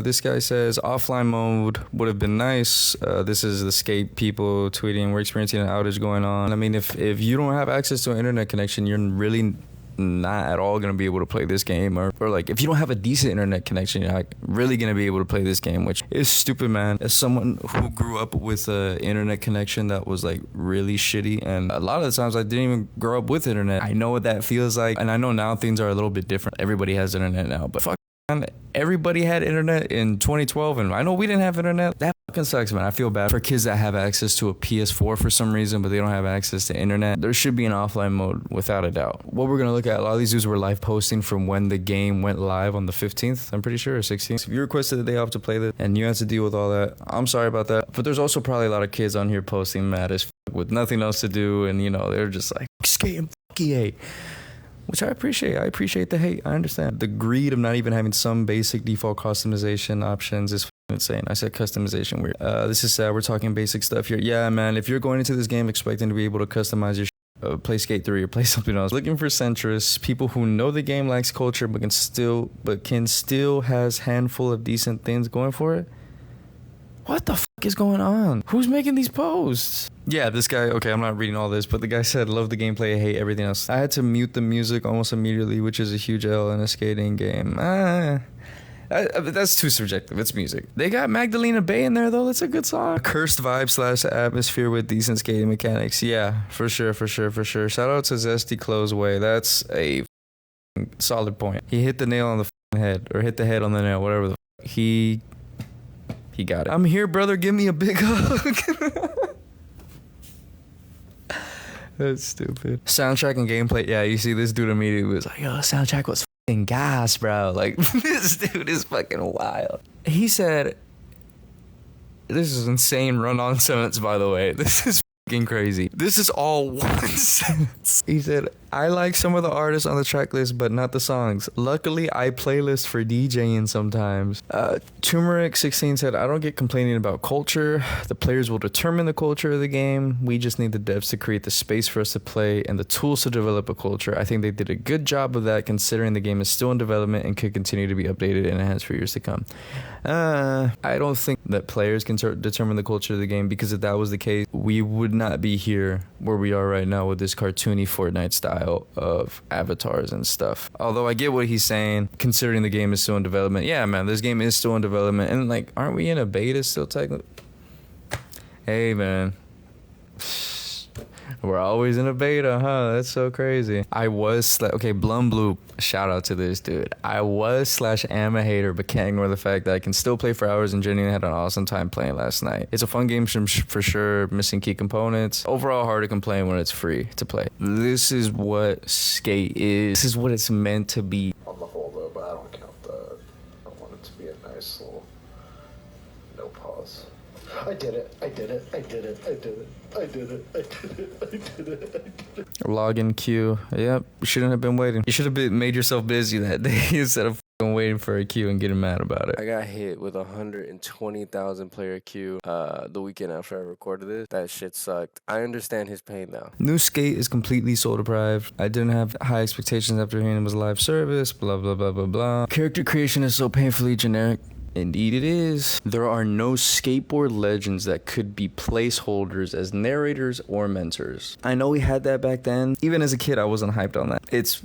This guy says offline mode would have been nice. This is the skate people tweeting, we're experiencing an outage going on. I mean, if you don't have access to an internet connection, you're really not at all going to be able to play this game, or like if you don't have a decent internet connection, you're not really going to be able to play this game, which is stupid, man. As someone who grew up with an internet connection that was like really shitty, and a lot of the times I didn't even grow up with internet, I know what that feels like. And I know now things are a little bit different. Everybody has internet now, but fuck, man, everybody had internet in 2012, and I know we didn't have internet. That fucking sucks, man. I feel bad for kids that have access to a PS4 for some reason, but they don't have access to internet. There should be an offline mode, without a doubt. What we're gonna look at, a lot of these dudes were live posting from when the game went live on the 15th, I'm pretty sure, or 16th. If you requested the day off to play this and you had to deal with all that, I'm sorry about that. But there's also probably a lot of kids on here posting mad as fuck with nothing else to do, and you know, they're just like, skating, fuck EA. Which I appreciate. I appreciate the hate. I understand. The greed of not even having some basic default customization options is insane. I said customization weird. This is sad. We're talking basic stuff here. Yeah, man. If you're going into this game expecting to be able to customize your play Skate 3 or play something else, looking for centrists, people who know the game lacks culture but can still has handful of decent things going for it. What the fuck is going on? Who's making these posts? Yeah, this guy, okay, I'm not reading all this, but the guy said, love the gameplay, I hate everything else. I had to mute the music almost immediately, which is a huge L in a skating game. That's too subjective. It's music. They got Magdalena Bay in there, though. That's a good song. Cursed vibe / atmosphere with decent skating mechanics. Yeah, for sure. Shout out to Zesty Closeway. That's a solid point. He hit the nail on the head, or hit the head on the nail, whatever the He got it. I'm here, brother. Give me a big hug. That's stupid. Soundtrack and gameplay. Yeah, you see this dude immediately was like, yo, soundtrack was fucking gas, bro. Like, this dude is fucking wild. He said, this is insane run-on sentence, by the way. This is fucking crazy. This is all one sentence. He said, I like some of the artists on the track list, but not the songs. Luckily, I playlist for DJing sometimes. Turmeric16 said, I don't get complaining about culture. The players will determine the culture of the game. We just need the devs to create the space for us to play and the tools to develop a culture. I think they did a good job of that, considering the game is still in development and could continue to be updated and enhanced for years to come. I don't think that players can determine the culture of the game, because if that was the case, we would not be here where we are right now with this cartoony Fortnite style of avatars and stuff. Although I get what he's saying, considering the game is still in development. Yeah, man, this game is still in development, and like, aren't we in a beta still technically? Hey, man, we're always in a beta, huh? That's so crazy. Okay, Blum Blue, shout out to this dude. I was / am a hater, but can't ignore the fact that I can still play for hours and genuinely had an awesome time playing last night. It's a fun game for sure, missing key components. Overall, hard to complain when it's free to play. This is what Skate is. This is what it's meant to be. On the whole, though, but I don't count that. I want it to be a nice little no pause. I did it. Login queue. Yep, shouldn't have been waiting. You should have made yourself busy that day instead of waiting for a queue and getting mad about it. I got hit with 120,000 player queue the weekend after I recorded this. That shit sucked. I understand his pain now. New Skate is completely soul deprived. I didn't have high expectations after hearing it was a live service. Blah blah blah blah blah. Character creation is so painfully generic. Indeed it is. There are no skateboard legends that could be placeholders as narrators or mentors. I know we had that back then. Even as a kid, I wasn't hyped on that. It's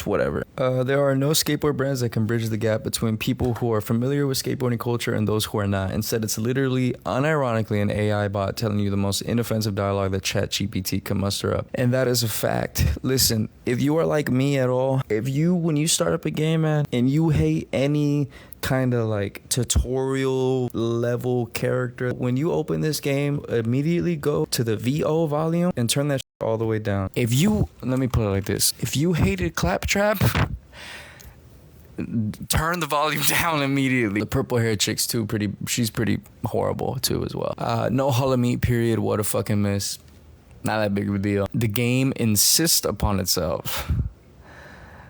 whatever. There are no skateboard brands that can bridge the gap between people who are familiar with skateboarding culture and those who are not. Instead, it's literally, unironically, an AI bot telling you the most inoffensive dialogue that ChatGPT can muster up. And that is a fact. Listen, if you are like me at all, when you start up a game, man, and you hate any kind of like tutorial level character, when you open this game, immediately go to the VO volume and turn that all the way down. Let me put it like this: if you hated Claptrap, turn the volume down immediately. The purple hair chick's she's pretty horrible too as well. No Hollow Meat period. What a fucking miss. Not that big of a deal. The game insists upon itself.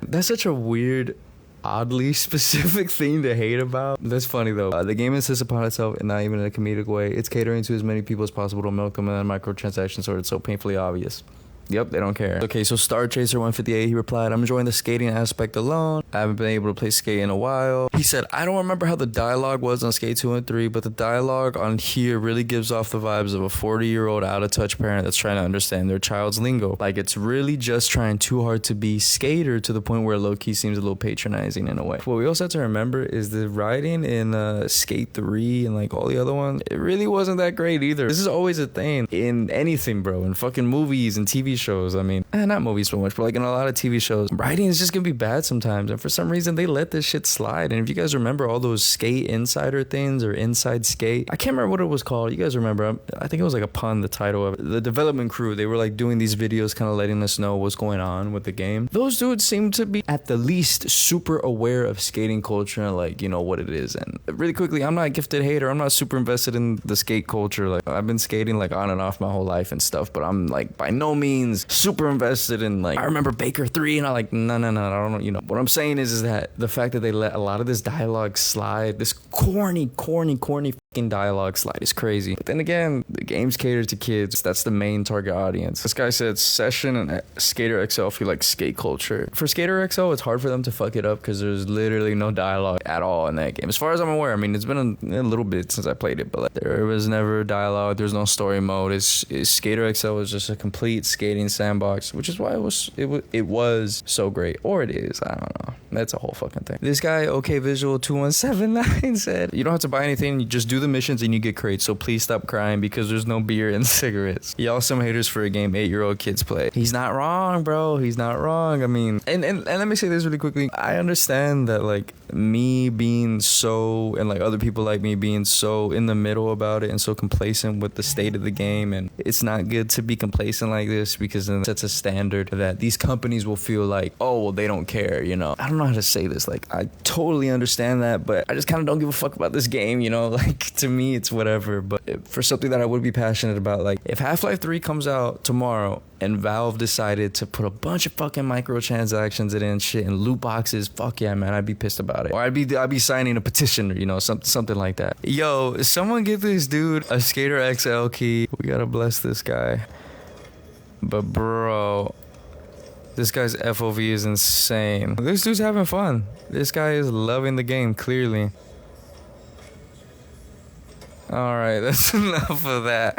That's such a weird, oddly specific thing to hate about. That's funny though. The game insists upon itself, and not even in a comedic way. It's catering to as many people as possible to milk them in a microtransaction sort. It's so painfully obvious. Yep, they don't care. Okay, so Star Chaser 158, he replied, I'm enjoying the skating aspect alone. I haven't been able to play skate in a while. He said, I don't remember how the dialogue was on Skate 2 and 3, but the dialogue on here really gives off the vibes of a 40-year-old out-of-touch parent that's trying to understand their child's lingo. Like, it's really just trying too hard to be skater to the point where low-key seems a little patronizing in a way. What we also have to remember is the writing in Skate 3 and like all the other ones, it really wasn't that great either. This is always a thing in anything, bro, in fucking movies and TV shows. I mean, not movies so much, but like in a lot of TV shows, writing is just gonna be bad sometimes, and for some reason they let this shit slide. And if you guys remember all those Skate Insider things or Inside Skate, I can't remember what it was called. You guys remember? I think it was like a pun, the title of it. The development crew, they were like doing these videos kind of letting us know what's going on with the game. Those dudes seem to be at the least super aware of skating culture and like, you know, what it is. And really quickly, I'm not a gifted hater. I'm not super invested in the skate culture. Like, I've been skating like on and off my whole life and stuff, but I'm like by no means super invested in like, I remember Baker 3 and I'm like, no, I don't know. You know, what I'm saying is that the fact that they let a lot of this dialogue slide, this corny fucking dialogue slide is crazy. But then again, the game's catered to kids. That's the main target audience. This guy said Session and Skater XL feel like skate culture. For Skater XL, it's hard for them to fuck it up because there's literally no dialogue at all in that game. As far as I'm aware, I mean, it's been a little bit since I played it, but like, there was never dialogue. There's no story mode. Skater XL was just a complete skating sandbox, which is why it was so great. Or it is. I don't know. That's a whole fucking thing. This guy, OK Visual 2179 said, you don't have to buy anything. You just do the missions and you get crates. So please stop crying because there's no beer and cigarettes. Y'all some haters for a game 8-year-old kids play. He's not wrong, bro. He's not wrong. I mean, and let me say this really quickly. I understand that like me being so, and like other people like me being so in the middle about it and so complacent with the state of the game, and it's not good to be complacent like this because then it sets a standard that these companies will feel like, oh well, they don't care, you know. I don't know how to say this. Like, I totally understand that, but I just kind of don't give a fuck about this game, you know. Like, to me it's whatever. But for something that I would be passionate about, like if Half-Life 3 comes out tomorrow and Valve decided to put a bunch of fucking microtransactions in and shit and loot boxes, fuck yeah, man, I'd be pissed about it. Or I'd be signing a petition, you know, something like that. Yo, someone give this dude a Skater XL key. We gotta bless this guy. But bro, this guy's FOV is insane. This dude's having fun. This guy is loving the game, clearly. Alright, that's enough of that.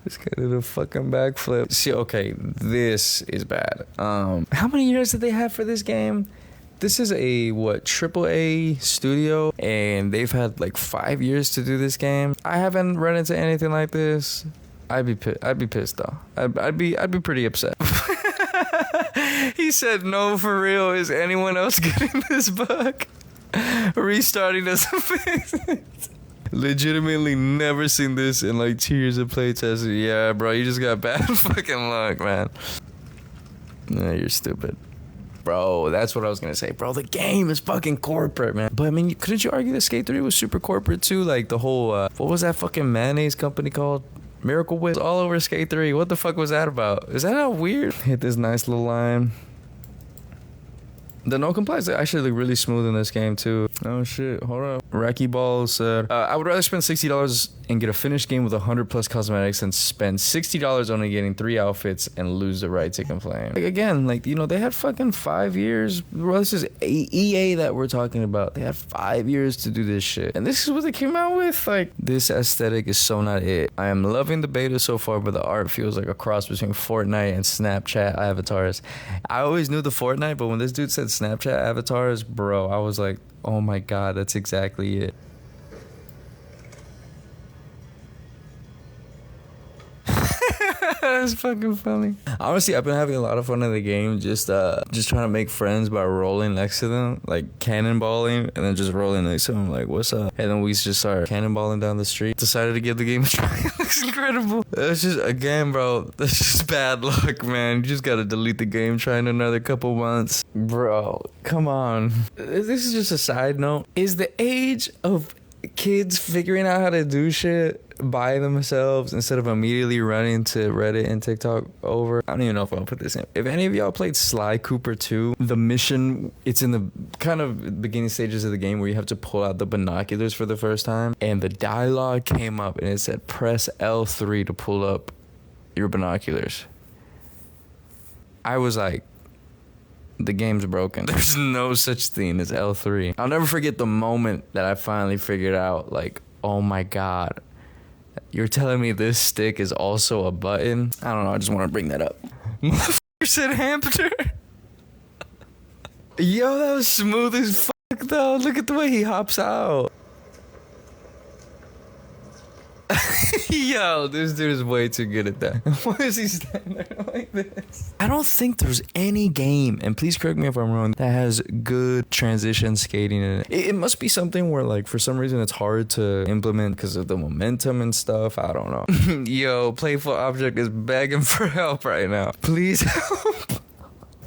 This guy did a fucking backflip. See, okay, this is bad. How many years did they have for this game? This is a AAA studio, and they've had like 5 years to do this game. I haven't run into anything like this. I'd be pissed though. I'd be pretty upset. He said, "No, for real. Is anyone else getting this bug? Restarting doesn't fix it." Legitimately never seen this in like 2 years of playtesting. Yeah, bro, you just got bad fucking luck, man. Nah, you're stupid. Bro, that's what I was gonna say. Bro, the game is fucking corporate, man. But I mean, couldn't you argue that Skate 3 was super corporate too? Like the whole, what was that fucking mayonnaise company called? Miracle Whip. All over Skate 3. What the fuck was that about? Is that how weird? Hit this nice little line. The no complies actually look really smooth in this game too. Oh shit, hold up. Racky Ball said, I would rather spend $60 and get a finished game with 100 plus cosmetics than spend $60 only getting 3 outfits and lose the right to complain. Like again, like, you know, they had fucking 5 years. Bro, this is EA that we're talking about. They had 5 years to do this shit. And this is what they came out with. Like, this aesthetic is so not it. I am loving the beta so far, but the art feels like a cross between Fortnite and Snapchat avatars. I always knew the Fortnite, but when this dude said Snapchat avatars, bro, I was like, oh my god, that's exactly it. That's fucking funny. Honestly, I've been having a lot of fun in the game, just trying to make friends by rolling next to them, like cannonballing, and then just rolling next to them, like, what's up? And then we just start cannonballing down the street. Decided to give the game a try. It looks incredible. That's just, again, bro, that's just bad luck, man. You just gotta delete the game, try in another couple months. Bro, come on. This is just a side note. Is the age of kids figuring out how to do shit by themselves instead of immediately running to Reddit and TikTok over? I don't even know if I'll put this in. If any of y'all played Sly Cooper 2, the mission, it's in the kind of beginning stages of the game where you have to pull out the binoculars for the first time, and the dialogue came up and it said press L3 to pull up your binoculars. I was like, the game's broken. There's no such thing as L3. I'll never forget the moment that I finally figured out, like, oh my God, you're telling me this stick is also a button? I don't know, I just want to bring that up. Motherfucker said hamster. Yo, that was smooth as fuck though. Look at the way he hops out. Yo, this dude is way too good at that. Why is he standing there like this? I don't think there's any game, and please correct me if I'm wrong, that has good transition skating in it. It must be something where, like, for some reason it's hard to implement because of the momentum and stuff. I don't know. Yo, Playful Object is begging for help right now. Please help.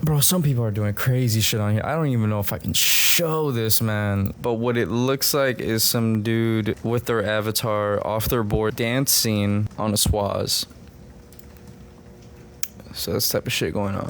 Bro, some people are doing crazy shit on here. I don't even know if I can show this, man. But what it looks like is some dude with their avatar off their board dancing on a swaz. So that's the type of shit going on.